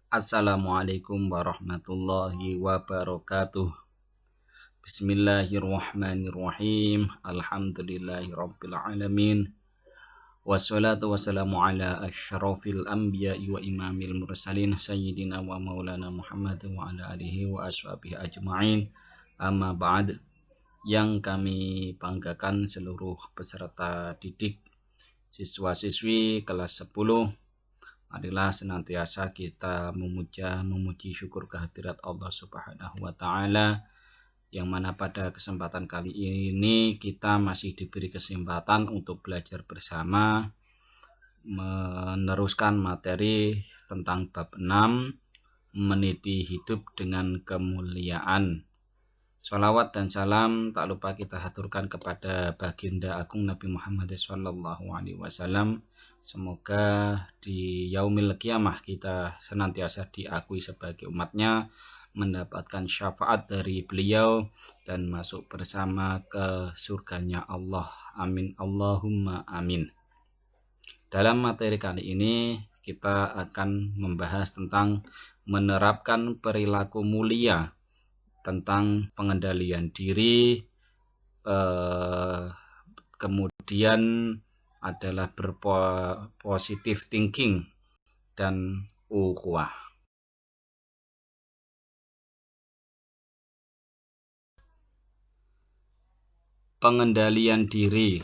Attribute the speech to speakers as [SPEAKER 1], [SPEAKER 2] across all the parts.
[SPEAKER 1] Assalamualaikum warahmatullahi wabarakatuh. Bismillahirrahmanirrahim. Alhamdulillahirabbil alamin. Wassalatu wassalamu ala asyrafil anbiya'i wa imamil mursalin sayyidina wa maulana Muhammad wa ala alihi wa ashabihi ajma'in. Amma ba'd. Yang kami banggakan seluruh peserta didik siswa-siswi kelas 10, marilah senantiasa kita memuji syukur kehadirat Allah Subhanahu wa Ta'ala, yang mana pada kesempatan kali ini kita masih diberi kesempatan untuk belajar bersama meneruskan materi tentang bab 6, meniti hidup dengan kemuliaan. Sholawat dan salam tak lupa kita haturkan kepada baginda agung Nabi Muhammad SAW. Semoga di yaumil qiyamah kita senantiasa diakui sebagai umatnya, mendapatkan syafaat dari beliau dan masuk bersama ke surganya Allah. Amin Allahumma amin. Dalam materi kali ini kita akan membahas tentang menerapkan perilaku mulia, tentang pengendalian diri, kemudian adalah berpositif thinking dan ukhuwah. Pengendalian diri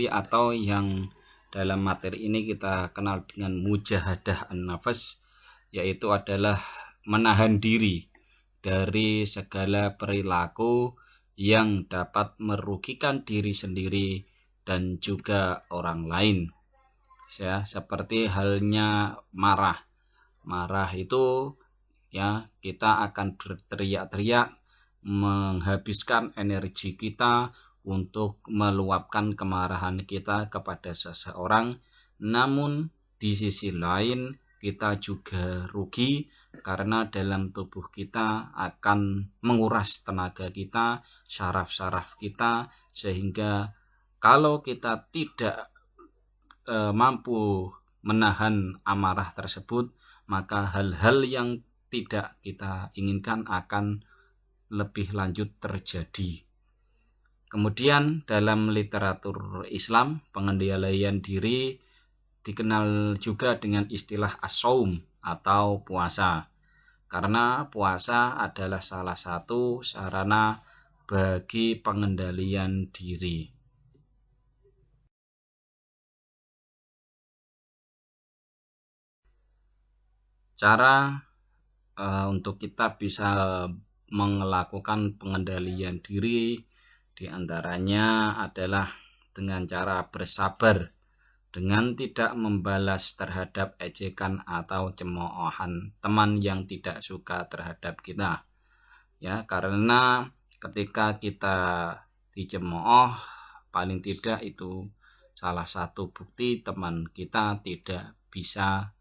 [SPEAKER 1] atau yang dalam materi ini kita kenal dengan mujahadah an-nafas, yaitu adalah menahan diri dari segala perilaku yang dapat merugikan diri sendiri dan juga orang lain. Ya, seperti halnya marah itu ya, kita akan berteriak-teriak, menghabiskan energi kita untuk meluapkan kemarahan kita kepada seseorang. Namun di sisi lain kita juga rugi, karena dalam tubuh kita akan menguras tenaga kita, syaraf-syaraf kita, sehingga kalau kita tidak mampu menahan amarah tersebut, maka hal-hal yang tidak kita inginkan akan lebih lanjut terjadi. Kemudian dalam literatur Islam, pengendalian diri dikenal juga dengan istilah as-shaum atau puasa, karena puasa adalah salah satu sarana bagi pengendalian diri. Cara untuk kita bisa melakukan pengendalian diri diantaranya adalah dengan cara bersabar, dengan tidak membalas terhadap ejekan atau cemoohan teman yang tidak suka terhadap kita. Ya, karena ketika kita dicemooh, paling tidak itu salah satu bukti teman kita tidak bisa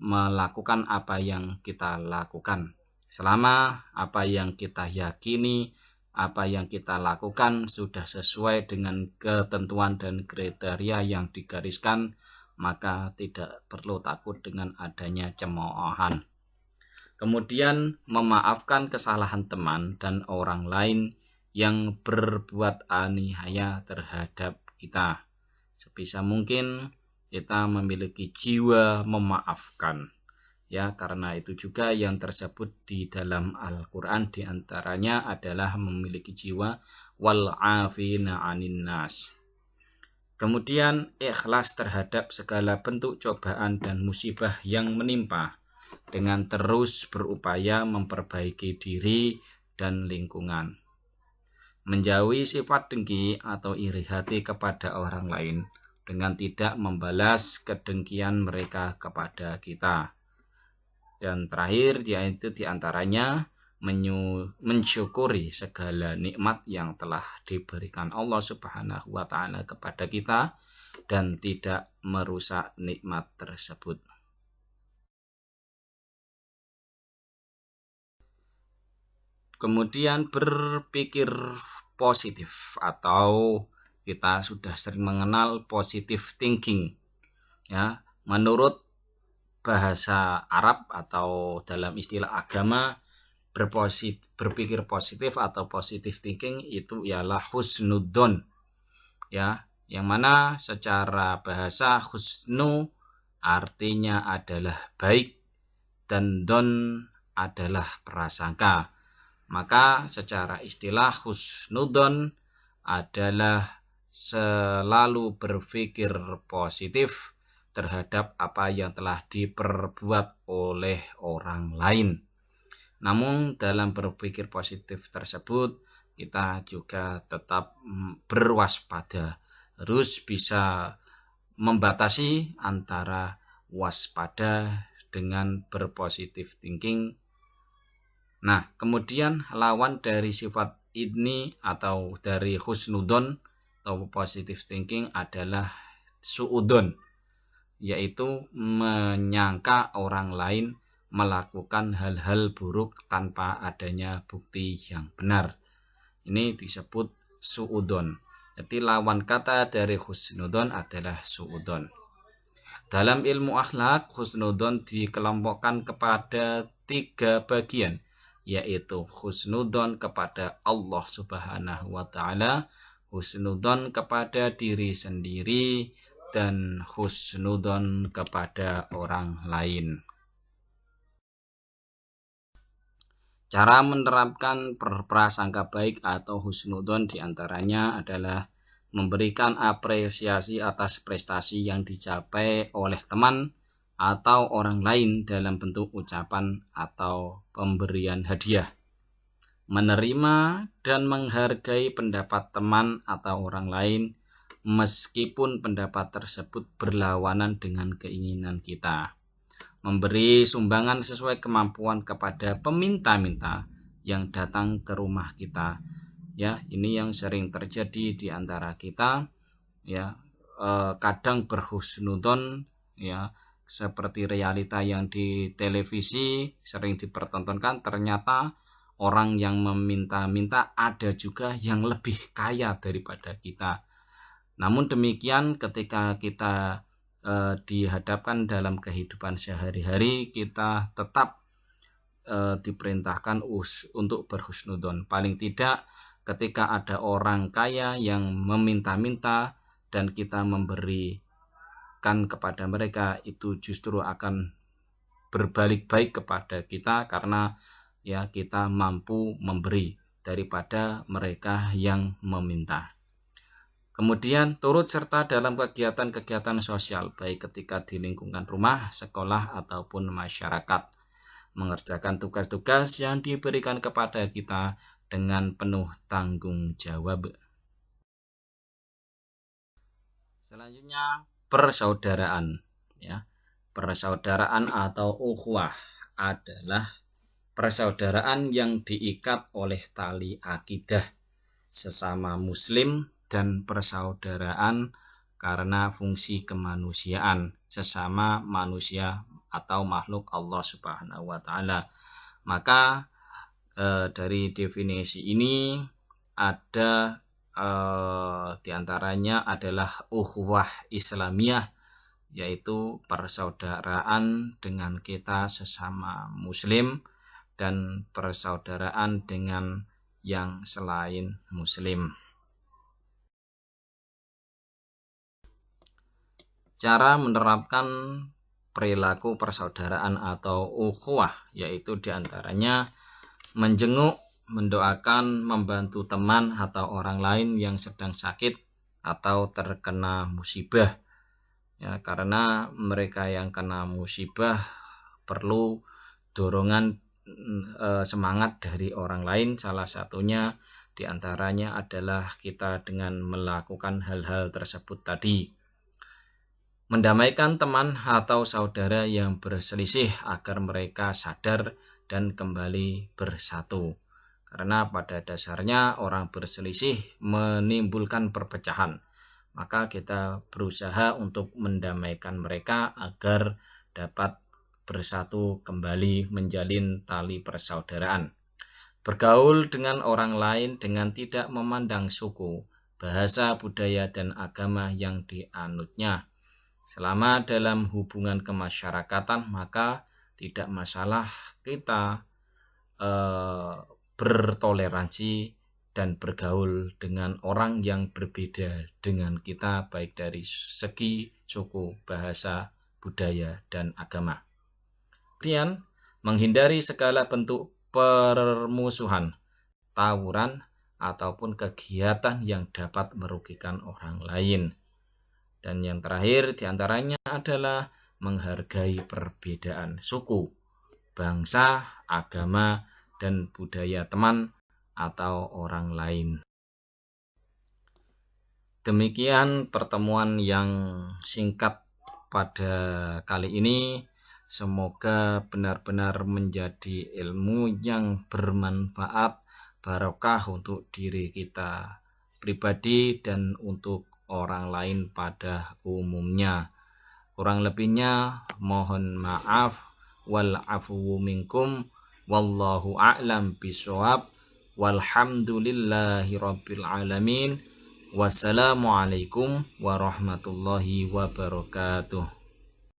[SPEAKER 1] melakukan apa yang kita lakukan. Selama apa yang kita yakini, apa yang kita lakukan sudah sesuai dengan ketentuan dan kriteria yang digariskan, maka tidak perlu takut dengan adanya cemoohan. Kemudian memaafkan kesalahan teman dan orang lain yang berbuat aniaya terhadap kita. Sebisa mungkin kita memiliki jiwa memaafkan. Ya, karena itu juga yang tersebut di dalam Al-Quran diantaranya adalah memiliki jiwa wal-afina anin nas. Kemudian ikhlas terhadap segala bentuk cobaan dan musibah yang menimpa, dengan terus berupaya memperbaiki diri dan lingkungan. Menjauhi sifat dengki atau iri hati kepada orang lain, dengan tidak membalas kedengkian mereka kepada kita. Dan terakhir, yaitu diantaranya mensyukuri segala nikmat yang telah diberikan Allah Subhanahu wa Ta'ala kepada kita dan tidak merusak nikmat tersebut. Kemudian berpikir positif, atau kita sudah sering mengenal positive thinking. Ya, menurut bahasa Arab atau dalam istilah agama, berpikir positif atau positive thinking itu ialah husnudzon, ya, yang mana secara bahasa husnu artinya adalah baik dan don adalah prasangka. Maka secara istilah husnudon adalah selalu berpikir positif terhadap apa yang telah diperbuat oleh orang lain. Namun dalam berpikir positif tersebut kita juga tetap berwaspada, harus bisa membatasi antara waspada dengan berpositif thinking. Nah, kemudian lawan dari sifat ini atau dari husnudon atau positive thinking adalah suudon, yaitu menyangka orang lain melakukan hal-hal buruk tanpa adanya bukti yang benar. Ini disebut suudon. Jadi lawan kata dari husnudon adalah suudon. Dalam ilmu akhlak, husnudon dikelompokkan kepada 3 bagian, yaitu husnudon kepada Allah Subhanahu wa Ta'ala, husnudon kepada diri sendiri, dan husnudon kepada orang lain. Cara menerapkan prasangka baik atau husnudon diantaranya adalah memberikan apresiasi atas prestasi yang dicapai oleh teman atau orang lain dalam bentuk ucapan atau pemberian hadiah. Menerima dan menghargai pendapat teman atau orang lain meskipun pendapat tersebut berlawanan dengan keinginan kita. Memberi sumbangan sesuai kemampuan kepada peminta-minta yang datang ke rumah kita. Ya, ini yang sering terjadi di antara kita, ya, kadang berhusnudon, ya, seperti realita yang di televisi sering dipertontonkan, ternyata orang yang meminta-minta ada juga yang lebih kaya daripada kita. Namun demikian ketika kita dihadapkan dalam kehidupan sehari-hari, kita tetap diperintahkan untuk berhusnudon. Paling tidak ketika ada orang kaya yang meminta-minta dan kita memberikan kepada mereka, itu justru akan berbalik baik kepada kita karena ya kita mampu memberi daripada mereka yang meminta. Kemudian turut serta dalam kegiatan-kegiatan sosial baik ketika di lingkungan rumah, sekolah ataupun masyarakat. Mengerjakan tugas-tugas yang diberikan kepada kita dengan penuh tanggung jawab. Selanjutnya persaudaraan, ya. Persaudaraan atau ukhuwah adalah persaudaraan yang diikat oleh tali akidah sesama muslim dan persaudaraan karena fungsi kemanusiaan sesama manusia atau makhluk Allah Subhanahu wa Ta'ala. Maka dari definisi ini ada diantaranya adalah ukhuwah Islamiyah, yaitu persaudaraan dengan kita sesama muslim dan persaudaraan dengan yang selain muslim. Cara menerapkan perilaku persaudaraan atau ukhuwah yaitu diantaranya menjenguk, mendoakan, membantu teman atau orang lain yang sedang sakit atau terkena musibah, ya, karena mereka yang kena musibah perlu dorongan semangat dari orang lain. Salah satunya diantaranya adalah kita dengan melakukan hal-hal tersebut tadi. Mendamaikan teman atau saudara yang berselisih agar mereka sadar dan kembali bersatu. Karena pada dasarnya orang berselisih menimbulkan perpecahan. Maka kita berusaha untuk mendamaikan mereka agar dapat bersatu kembali menjalin tali persaudaraan. Bergaul dengan orang lain dengan tidak memandang suku, bahasa, budaya, dan agama yang dianutnya. Selama dalam hubungan kemasyarakatan, maka tidak masalah kita bertoleransi dan bergaul dengan orang yang berbeda dengan kita, baik dari segi suku, bahasa, budaya, dan agama. Kemudian, menghindari segala bentuk permusuhan, tawuran, ataupun kegiatan yang dapat merugikan orang lain. Dan yang terakhir diantaranya adalah menghargai perbedaan suku, bangsa, agama, dan budaya teman atau orang lain. Demikian pertemuan yang singkat pada kali ini. Semoga benar-benar menjadi ilmu yang bermanfaat, barokah untuk diri kita pribadi dan untuk orang lain pada umumnya. Kurang lebihnya mohon maaf. Wal afu minkum, wallahu a'lam bishawab, walhamdulillahi rabbil alamin. Wassalamualaikum warahmatullahi wabarakatuh.